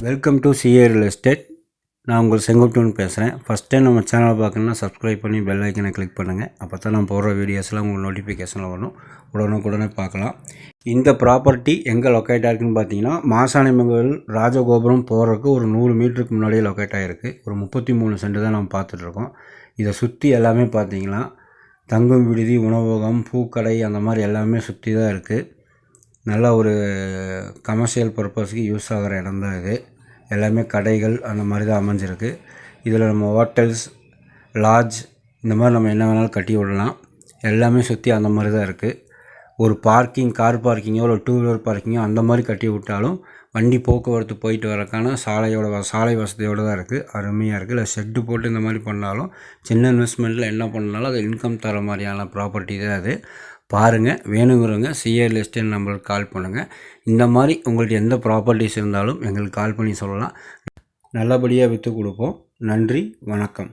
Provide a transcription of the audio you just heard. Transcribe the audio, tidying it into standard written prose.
Welcome to CA real estate. நான் உங்கள் செங்குட்டுன்னு பேசுகிறேன். ஃபஸ்ட் டைம் நம்ம சேனலை பார்க்கணுன்னா சப்ஸ்கிரைப் பண்ணி பெல் ஐக்கனை கிளிக் பண்ணுங்கள். அப்போ தான் நான் போடுற வீடியோஸ்லாம் உங்களுக்கு நோட்டிஃபிகேஷனில் வரும். உடனுக்குடனே பார்க்கலாம். இந்த ப்ராப்பர்ட்டி எங்கே லொக்கேட் ஆகிருக்குன்னு பார்த்தீங்கன்னா, மாசாணிமங்கல் ராஜகோபுரம் போகிறதுக்கு ஒரு 100 மீட்டருக்கு முன்னாடியே லொக்கேட் ஆகிருக்கு. ஒரு 33 சென்ட் தான் நம்ம பார்த்துட்ருக்கோம். இதை சுற்றி எல்லாமே பார்த்தீங்கன்னா தங்கும் விடுதி, உணவகம், பூக்கடை அந்த மாதிரி எல்லாமே சுற்றி தான் இருக்குது. நல்ல ஒரு கமர்ஷியல் பர்பஸ்க்கு யூஸ் ஆகிற இடம் தான் இது. எல்லாமே கடைகள் அந்த மாதிரி தான் அமைஞ்சிருக்கு. இதில் நம்ம ஹோட்டல்ஸ், லாட்ஜ் இந்த மாதிரி நம்ம என்ன வேணாலும் கட்டி விடலாம். எல்லாமே சுற்றி அந்த மாதிரி தான் இருக்குது. ஒரு பார்க்கிங், கார் பார்க்கிங்கோ இல்லை 2 வீலர் பார்க்கிங்கோ அந்த மாதிரி கட்டி விட்டாலும் வண்டி போக்குவரத்து போயிட்டு வரக்கான சாலை வசதியோடு தான் இருக்குது. அருமையாக இருக்குது. இல்லை ஷெட்டு போட்டு இந்த மாதிரி பண்ணாலும் சின்ன இன்வெஸ்ட்மெண்ட்டில் என்ன பண்ணாலும் அது இன்கம் தர மாதிரியான ப்ராப்பர்ட்டி தான் அது. பாருங்கள், வேணுங்கிறவங்க சிஏ ரியல் எஸ்டேட் நம்பருக்கு கால் பண்ணுங்கள். இந்த மாதிரி உங்கள்கிட்ட எந்த ப்ராப்பர்ட்டிஸ் இருந்தாலும் எங்களுக்கு கால் பண்ணி சொல்லலாம். நல்லபடியாக விற்று கொடுப்போம். நன்றி, வணக்கம்.